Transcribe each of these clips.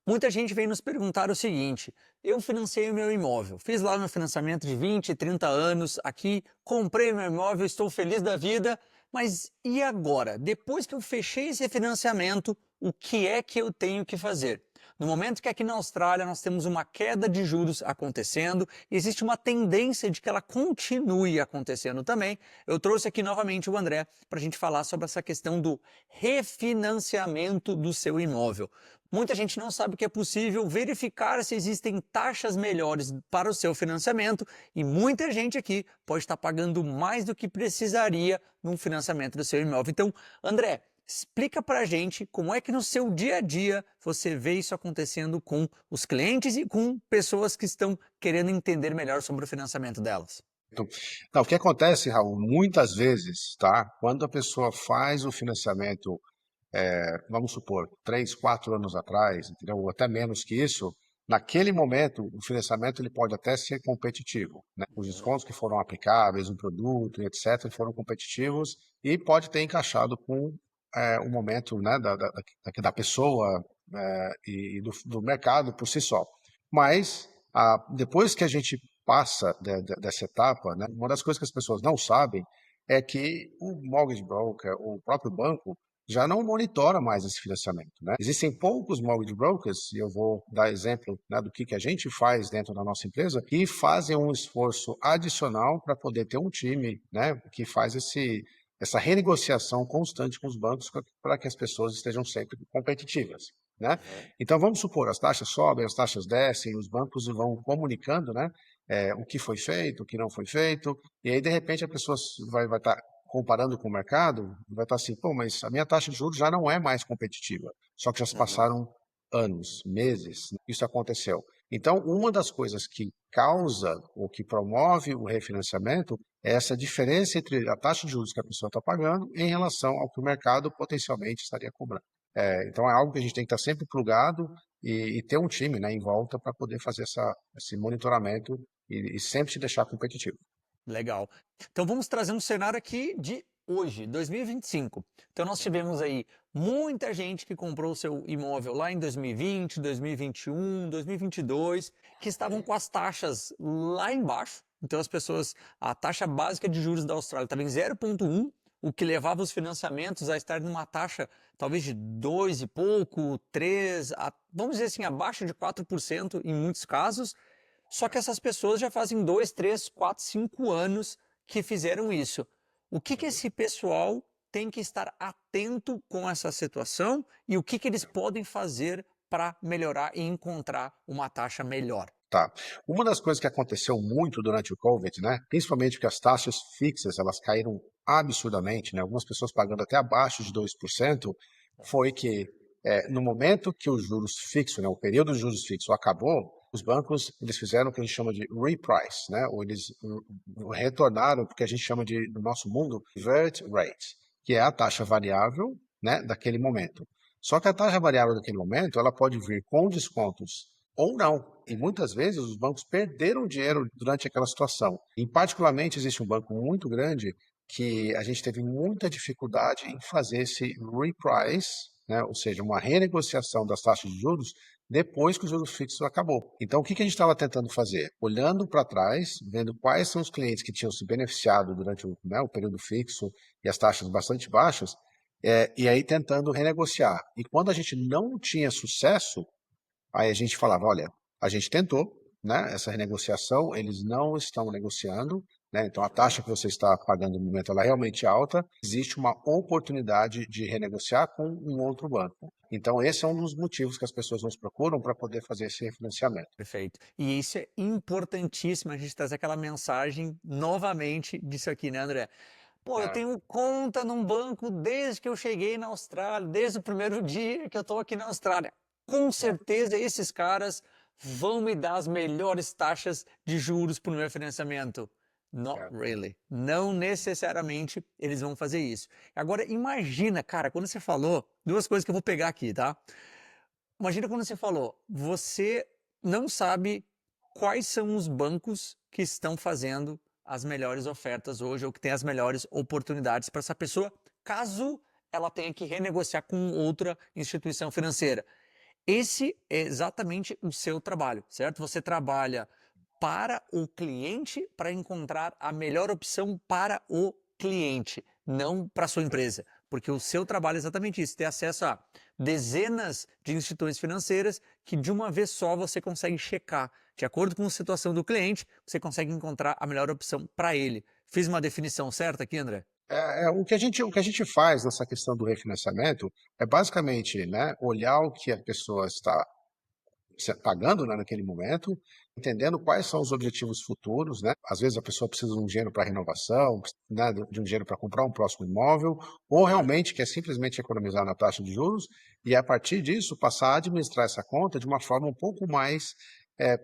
Muita gente vem nos perguntar o seguinte: eu financei o meu imóvel, fiz lá meu financiamento de 20, 30 anos aqui, comprei meu imóvel, estou feliz da vida, mas e agora? Depois que eu fechei esse financiamento, o que é que eu tenho que fazer? No momento que aqui na Austrália nós temos uma queda de juros acontecendo, existe uma tendência de que ela continue acontecendo também. Eu trouxe aqui novamente o André para a gente falar sobre essa questão do refinanciamento do seu imóvel. Muita gente não sabe que é possível verificar se existem taxas melhores para o seu financiamento e muita gente aqui pode estar pagando mais do que precisaria num financiamento do seu imóvel. Então, André, explica para a gente como é que no seu dia a dia você vê isso acontecendo com os clientes e com pessoas que estão querendo entender melhor sobre o financiamento delas. Então, não, o que acontece, Raul, muitas vezes, tá? Quando a pessoa faz o financiamento, vamos supor, 3, 4 anos atrás, entendeu? Ou até menos que isso, naquele momento, o financiamento ele pode até ser competitivo, né? Os descontos que foram aplicáveis, o produto, e etc., foram competitivos e pode ter encaixado com o momento, né, da pessoa e do mercado por si só. Mas, depois que a gente passa dessa etapa, né, uma das coisas que as pessoas não sabem é que o mortgage broker, o próprio banco, já não monitora mais esse financiamento, né? Existem poucos mortgage brokers, e eu vou dar exemplo, né, do que a gente faz dentro da nossa empresa, que fazem um esforço adicional para poder ter um time, né, que faz essa renegociação constante com os bancos para que as pessoas estejam sempre competitivas, né? Então vamos supor, as taxas sobem, as taxas descem, os bancos vão comunicando, né, o que foi feito, o que não foi feito, e aí de repente a pessoa vai estar comparando com o mercado, vai estar assim, pô, mas a minha taxa de juros já não é mais competitiva, só que já se passaram anos, meses, isso aconteceu. Então, uma das coisas que causa ou que promove o refinanciamento é essa diferença entre a taxa de juros que a pessoa está pagando em relação ao que o mercado potencialmente estaria cobrando. Então, é algo que a gente tem que estar sempre plugado e ter um time, né, em volta para poder fazer esse monitoramento e sempre se deixar competitivo. Legal. Então vamos trazer um cenário aqui de hoje, 2025. Então nós tivemos aí muita gente que comprou seu imóvel lá em 2020, 2021, 2022, que estavam com as taxas lá embaixo. Então as pessoas, a taxa básica de juros da Austrália estava em 0,1, o que levava os financiamentos a estar numa taxa talvez de 2 e pouco, 3, vamos dizer assim, abaixo de 4% em muitos casos. Só que essas pessoas já fazem 2, 3, 4, 5 anos que fizeram isso. O que esse pessoal tem que estar atento com essa situação e o que eles podem fazer para melhorar e encontrar uma taxa melhor? Tá. Uma das coisas que aconteceu muito durante o COVID, né, principalmente porque as taxas fixas elas caíram absurdamente, né, algumas pessoas pagando até abaixo de 2%, foi que no momento que o juros fixo, né, o período de juros fixo acabou, os bancos eles fizeram o que a gente chama de reprice, né, ou eles retornaram o que a gente chama de, no nosso mundo, revert rate, que é a taxa variável, né, daquele momento. Só que a taxa variável daquele momento, ela pode vir com descontos ou não. E muitas vezes os bancos perderam dinheiro durante aquela situação. E particularmente existe um banco muito grande que a gente teve muita dificuldade em fazer esse reprice, né? Ou seja, uma renegociação das taxas de juros depois que o juros fixo acabou. Então, o que a gente estava tentando fazer? Olhando para trás, vendo quais são os clientes que tinham se beneficiado durante o período fixo e as taxas bastante baixas, e aí tentando renegociar. E quando a gente não tinha sucesso, aí a gente falava, olha, a gente tentou, né, essa renegociação, eles não estão negociando, né, então a taxa que você está pagando no momento ela é realmente alta, existe uma oportunidade de renegociar com um outro banco. Então esse é um dos motivos que as pessoas nos procuram para poder fazer esse refinanciamento. Perfeito. E isso é importantíssimo, a gente trazer aquela mensagem novamente disso aqui, né, André? Pô, eu É, tenho conta num banco desde que eu cheguei na Austrália, desde o primeiro dia que eu estou aqui na Austrália. Com certeza esses caras vão me dar as melhores taxas de juros para o meu financiamento. Not é. really. Não necessariamente eles vão fazer isso. Agora, imagina, cara, quando você falou, duas coisas que eu vou pegar aqui, tá? Imagina quando você falou, você não sabe quais são os bancos que estão fazendo as melhores ofertas hoje ou que têm as melhores oportunidades para essa pessoa, caso ela tenha que renegociar com outra instituição financeira. Esse é exatamente o seu trabalho, certo? Você trabalha para o cliente para encontrar a melhor opção para o cliente, não para a sua empresa. Porque o seu trabalho é exatamente isso, ter acesso a dezenas de instituições financeiras que de uma vez só você consegue checar. De acordo com a situação do cliente, você consegue encontrar a melhor opção para ele. Fiz uma definição certa aqui, André? O que a gente faz nessa questão do refinanciamento é basicamente, né, olhar o que a pessoa está pagando, né, naquele momento, entendendo quais são os objetivos futuros, né? Às vezes a pessoa precisa de um dinheiro para renovação, né, de um dinheiro para comprar um próximo imóvel, ou realmente quer simplesmente economizar na taxa de juros e a partir disso passar a administrar essa conta de uma forma um pouco mais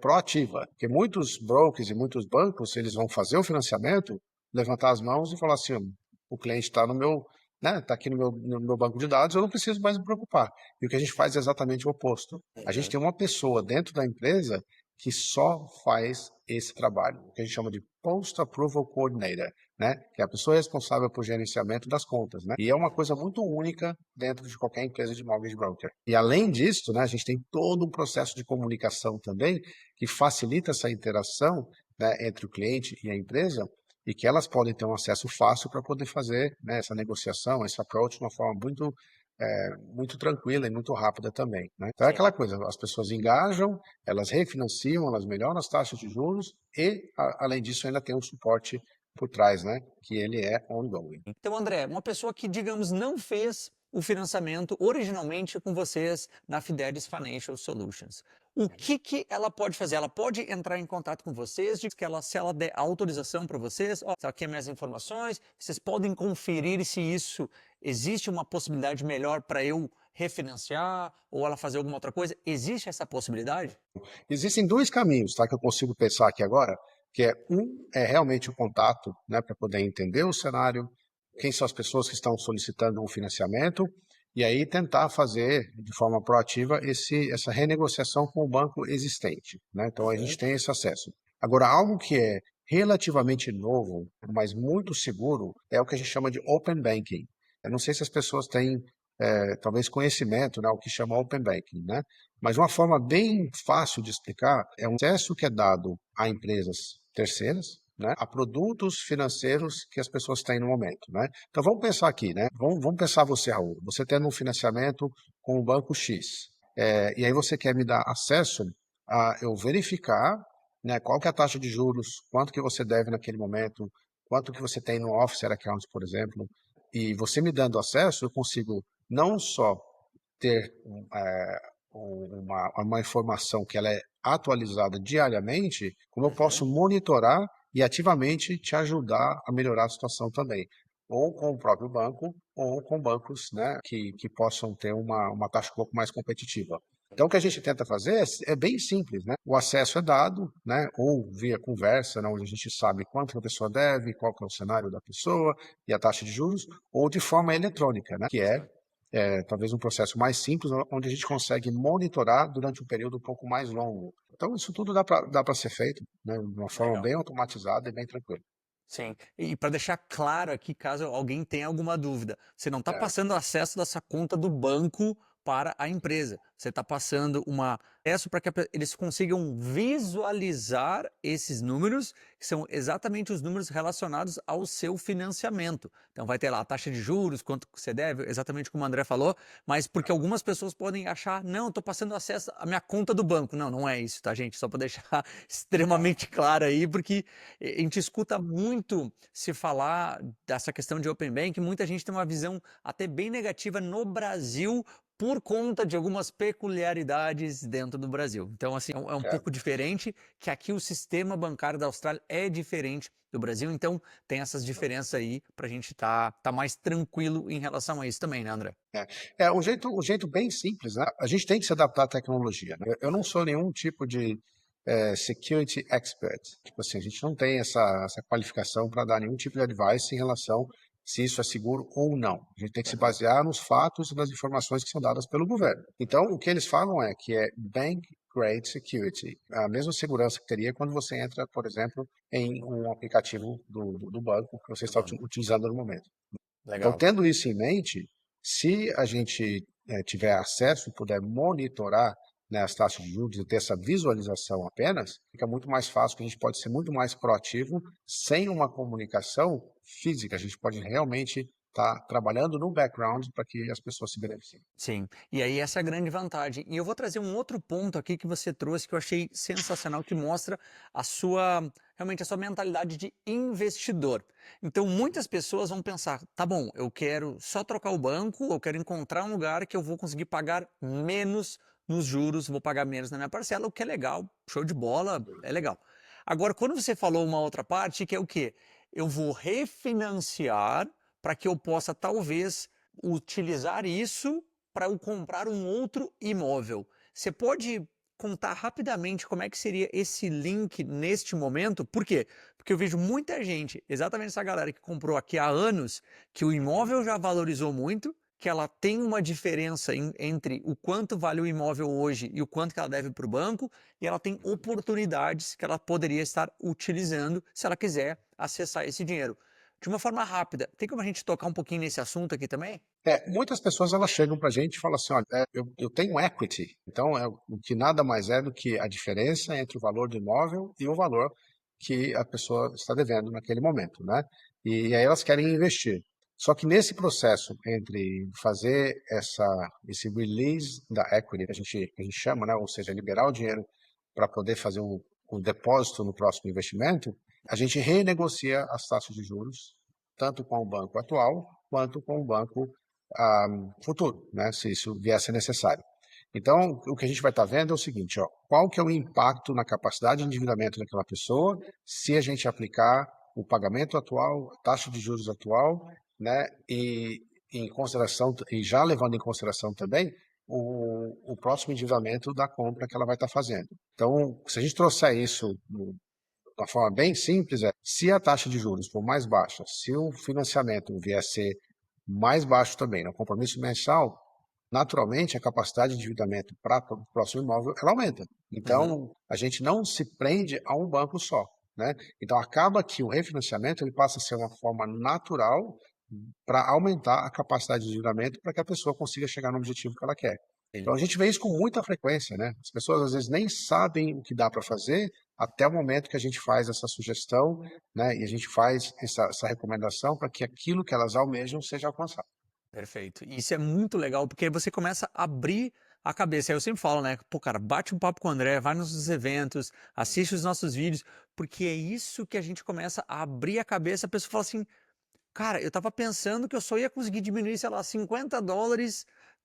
proativa, porque muitos brokers e muitos bancos eles vão fazer o financiamento, levantar as mãos e falar assim, o cliente está no meu, né, está aqui no meu banco de dados, eu não preciso mais me preocupar. E o que a gente faz é exatamente o oposto. A gente tem uma pessoa dentro da empresa que só faz esse trabalho, o que a gente chama de Post-Approval Coordinator, né? Que é a pessoa responsável por gerenciamento das contas, né? E é uma coisa muito única dentro de qualquer empresa de mortgage broker. E além disso, né, a gente tem todo um processo de comunicação também que facilita essa interação, né, entre o cliente e a empresa e que elas podem ter um acesso fácil para poder fazer, né, essa negociação, esse approach de uma forma muito tranquila e muito rápida também, né? Então é Sim. aquela coisa, as pessoas engajam, elas refinanciam, elas melhoram as taxas de juros e, além disso, ainda tem um suporte por trás, né? Que ele é ongoing. Então, André, uma pessoa que, digamos, não fez o financiamento originalmente com vocês na Fidelis Financial Solutions. O que ela pode fazer? Ela pode entrar em contato com vocês, diz que ela, se ela der autorização para vocês, ó, tá aqui as minhas informações, vocês podem conferir se isso existe uma possibilidade melhor para eu refinanciar ou ela fazer alguma outra coisa. Existe essa possibilidade? Existem dois caminhos, tá, que eu consigo pensar aqui agora, que é realmente o contato, né, para poder entender o cenário, quem são as pessoas que estão solicitando um financiamento, e aí tentar fazer de forma proativa essa renegociação com o banco existente, né? Então a gente tem esse acesso. Agora, algo que é relativamente novo, mas muito seguro, é o que a gente chama de Open Banking. Eu não sei se as pessoas têm, talvez, conhecimento, né, o que chama Open Banking, né? Mas uma forma bem fácil de explicar é um acesso que é dado a empresas terceiras, né, a produtos financeiros que as pessoas têm no momento, né? Então vamos pensar aqui, né? Vamos pensar você, Raul, você tendo um financiamento com o banco X, e aí você quer me dar acesso a eu verificar, né, qual que é a taxa de juros, quanto que você deve naquele momento, quanto que você tem no Officer Account, por exemplo, e você me dando acesso, eu consigo não só ter uma informação que ela é atualizada diariamente, como eu posso monitorar e ativamente te ajudar a melhorar a situação também, ou com o próprio banco, ou com bancos, né, que possam ter uma taxa um pouco mais competitiva. Então, o que a gente tenta fazer é bem simples, né? O acesso é dado, né? Ou via conversa, né? Onde a gente sabe quanto a pessoa deve, qual que é o cenário da pessoa e a taxa de juros, ou de forma eletrônica, né? Que talvez um processo mais simples, onde a gente consegue monitorar durante um período um pouco mais longo. Então, isso tudo dá para ser feito, né, de uma forma Legal. bem automatizada e bem tranquila. Sim. E para deixar claro aqui, caso alguém tenha alguma dúvida, você não está É, passando acesso dessa conta do banco para a empresa. Você está passando uma acesso para que eles consigam visualizar esses números, que são exatamente os números relacionados ao seu financiamento. Então vai ter lá a taxa de juros, quanto que você deve, exatamente como o André falou, mas porque algumas pessoas podem achar, não, estou passando acesso à minha conta do banco. Não, não é isso, tá, gente? Só para deixar extremamente claro aí, porque a gente escuta muito se falar dessa questão de Open Bank, muita gente tem uma visão até bem negativa no Brasil por conta de algumas peculiaridades dentro do Brasil. Então, assim, é um é. pouco diferente, que aqui o sistema bancário da Austrália é diferente do Brasil, então tem essas diferenças aí para a gente tá mais tranquilo em relação a isso também, né, André? O jeito bem simples, né? A gente tem que se adaptar à tecnologia, né? Eu não sou nenhum tipo de security expert. Tipo assim, a gente não tem essa qualificação para dar nenhum tipo de advice em relação se isso é seguro ou não. A gente tem que se basear nos fatos e nas informações que são dadas pelo governo. Então, o que eles falam é que é bank grade security, a mesma segurança que teria quando você entra, por exemplo, em um aplicativo do banco que você está utilizando no momento. Então, Legal. tendo isso em mente, se a gente tiver acesso e puder monitorar, né, as taxas de juros e ter essa visualização apenas, fica muito mais fácil, que a gente pode ser muito mais proativo sem uma comunicação física. A gente pode realmente estar trabalhando no background para que as pessoas se beneficiem. Sim, e aí essa é a grande vantagem. E eu vou trazer um outro ponto aqui que você trouxe que eu achei sensacional, que mostra realmente a sua mentalidade de investidor. Então, muitas pessoas vão pensar, tá bom, eu quero só trocar o banco, eu quero encontrar um lugar que eu vou conseguir pagar menos nos juros, vou pagar menos na minha parcela, o que é legal, show de bola, é legal. Agora, quando você falou uma outra parte, que é o quê? Eu vou refinanciar para que eu possa talvez utilizar isso para eu comprar um outro imóvel. Você pode contar rapidamente como é que seria esse link neste momento? Por quê? Porque eu vejo muita gente, exatamente essa galera que comprou aqui há anos, que o imóvel já valorizou muito, que ela tem uma diferença entre o quanto vale o imóvel hoje e o quanto que ela deve para o banco, e ela tem oportunidades que ela poderia estar utilizando se ela quiser acessar esse dinheiro. De uma forma rápida, tem como a gente tocar um pouquinho nesse assunto aqui também? Muitas pessoas elas chegam para a gente e falam assim, olha, eu tenho equity, então é o que nada mais é do que a diferença entre o valor do imóvel e o valor que a pessoa está devendo naquele momento, né? E aí elas querem investir. Só que nesse processo entre fazer esse release da equity, que a gente chama, né? Ou seja, liberar o dinheiro para poder fazer um depósito no próximo investimento, a gente renegocia as taxas de juros, tanto com o banco atual quanto com o banco ah, futuro, né, se isso vier a ser necessário. Então, o que a gente vai estar vendo é o seguinte, ó, qual que é o impacto na capacidade de endividamento daquela pessoa se a gente aplicar o pagamento atual, a taxa de juros atual, né, e em consideração, e já levando em consideração também o próximo endividamento da compra que ela vai estar fazendo. Então, se a gente trouxer isso de uma forma bem simples, se a taxa de juros for mais baixa, se o financiamento vier a ser mais baixo também, no compromisso mensal, naturalmente a capacidade de endividamento para o próximo imóvel ela aumenta. Uhum. Então, a gente não se prende a um banco só, né? Então, acaba que o refinanciamento ele passa a ser uma forma natural para aumentar a capacidade de endividamento para que a pessoa consiga chegar no objetivo que ela quer. Então, a gente vê isso com muita frequência, né? As pessoas às vezes nem sabem o que dá para fazer até o momento que a gente faz essa sugestão, né? E a gente faz essa recomendação para que aquilo que elas almejam seja alcançado. Perfeito. E isso é muito legal, porque aí você começa a abrir a cabeça. Aí eu sempre falo, né? Pô, cara, bate um papo com o André, vai nos eventos, assiste os nossos vídeos, porque é isso que a gente começa a abrir a cabeça. A pessoa fala assim, cara, eu tava pensando que eu só ia conseguir diminuir, sei lá, US$ 50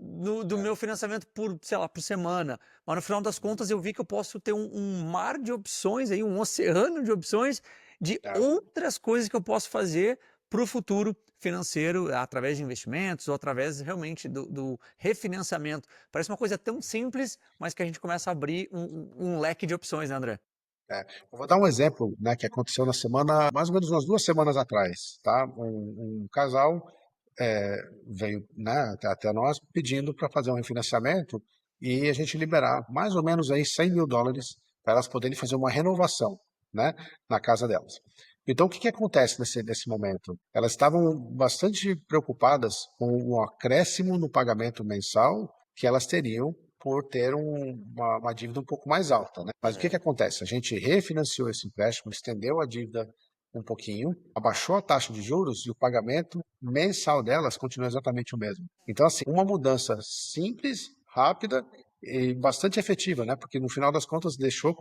do meu financiamento por, sei lá, por semana. Mas no final das contas eu vi que eu posso ter um mar de opções aí, um oceano de opções de É. outras coisas que eu posso fazer para o futuro financeiro, através de investimentos ou através realmente do refinanciamento. Parece uma coisa tão simples, mas que a gente começa a abrir um leque de opções, né, André? Eu vou dar um exemplo, né, que aconteceu na semana, mais ou menos umas 2 semanas atrás, tá? Um casal veio, né, até nós pedindo para fazer um refinanciamento e a gente liberar mais ou menos aí US$ 100 mil para elas poderem fazer uma renovação, né, na casa delas. Então, o que que acontece nesse momento? Elas estavam bastante preocupadas com o acréscimo no pagamento mensal que elas teriam por ter uma dívida um pouco mais alta, né? Mas o que que acontece? A gente refinanciou esse empréstimo, estendeu a dívida um pouquinho, abaixou a taxa de juros e o pagamento mensal delas continua exatamente o mesmo. Então, assim, uma mudança simples, rápida e bastante efetiva, né? Porque no final das contas deixou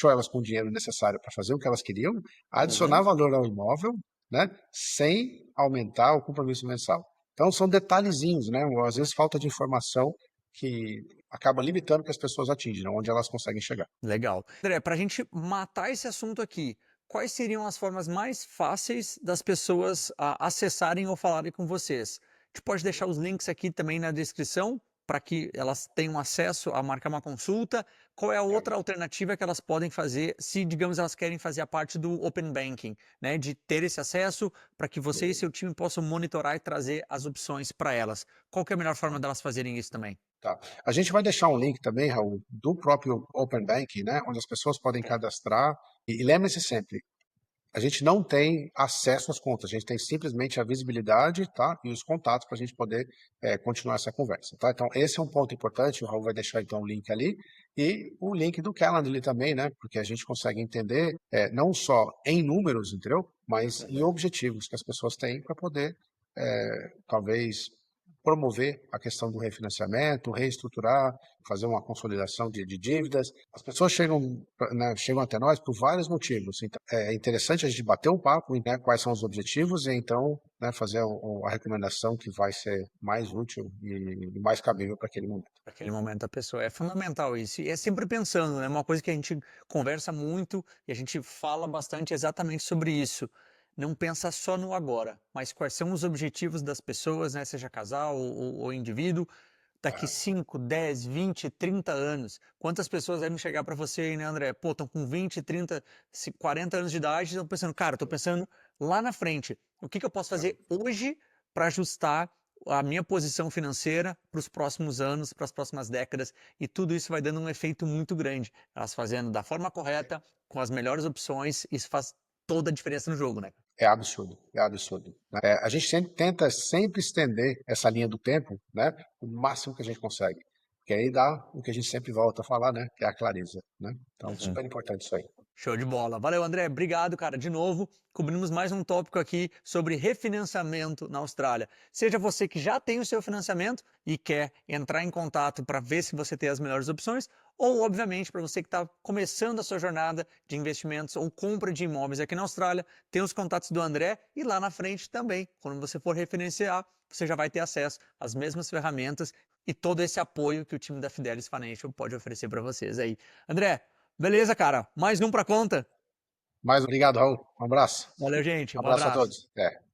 elas com o dinheiro necessário para fazer o que elas queriam, adicionar Uhum. valor ao imóvel, né? Sem aumentar o compromisso mensal. Então, são detalhezinhos, né? Às vezes falta de informação que acaba limitando que as pessoas atingem, onde elas conseguem chegar. Legal. André, para a gente matar esse assunto aqui, quais seriam as formas mais fáceis das pessoas acessarem ou falarem com vocês? A gente pode deixar os links aqui também na descrição para que elas tenham acesso a marcar uma consulta. Qual é a outra alternativa que elas podem fazer se, digamos, elas querem fazer a parte do Open Banking, né? De ter esse acesso para que você e seu time possam monitorar e trazer as opções para elas. Qual que é a melhor forma delas fazerem isso também? Tá. A gente vai deixar um link também, Raul, do próprio Open Banking, né, onde as pessoas podem cadastrar. E lembre-se sempre, a gente não tem acesso às contas, a gente tem simplesmente a visibilidade, tá? E os contatos para a gente poder continuar essa conversa, tá? Então, esse é um ponto importante, o Raul vai deixar então o link ali, e o link do Calendly também, né? Porque a gente consegue entender não só em números, entendeu? Mas em objetivos que as pessoas têm para poder, talvez, promover a questão do refinanciamento, reestruturar, fazer uma consolidação de dívidas. As pessoas chegam, né, chegam até nós por vários motivos. Então, é interessante a gente bater um papo, né, quais são os objetivos e então, né, fazer a recomendação que vai ser mais útil e mais cabível para aquele momento. Para aquele momento da pessoa. É fundamental isso. E é sempre pensando, né? Uma coisa que a gente conversa muito e a gente fala bastante exatamente sobre isso. Não pensa só no agora, mas quais são os objetivos das pessoas, né? Seja casal ou indivíduo, daqui 5, 10, 20, 30 anos. Quantas pessoas devem chegar para você aí, né, André? Pô, estão com 20, 30, 40 anos de idade, estão pensando, cara, estou pensando lá na frente. O que eu posso fazer hoje para ajustar a minha posição financeira para os próximos anos, para as próximas décadas, e tudo isso vai dando um efeito muito grande. Elas fazendo da forma correta, com as melhores opções, isso faz toda a diferença no jogo, né? É absurdo, é absurdo. A gente tenta sempre estender essa linha do tempo, né, o máximo que a gente consegue. Que aí dá o que a gente sempre volta a falar, né, que é a clareza, né? Então, super importante isso aí. Show de bola. Valeu, André. Obrigado, cara. De novo, cobrimos mais um tópico aqui sobre refinanciamento na Austrália. Seja você que já tem o seu financiamento e quer entrar em contato para ver se você tem as melhores opções, ou, obviamente, para você que está começando a sua jornada de investimentos ou compra de imóveis aqui na Austrália, tem os contatos do André e lá na frente também, quando você for refinanciar, você já vai ter acesso às mesmas ferramentas e todo esse apoio que o time da Fidelis Financial pode oferecer para vocês aí. André, beleza, cara? Mais um pra conta? Mais obrigado, Raul. Um abraço. Valeu, gente. Um Um abraço a abraço. todos. É.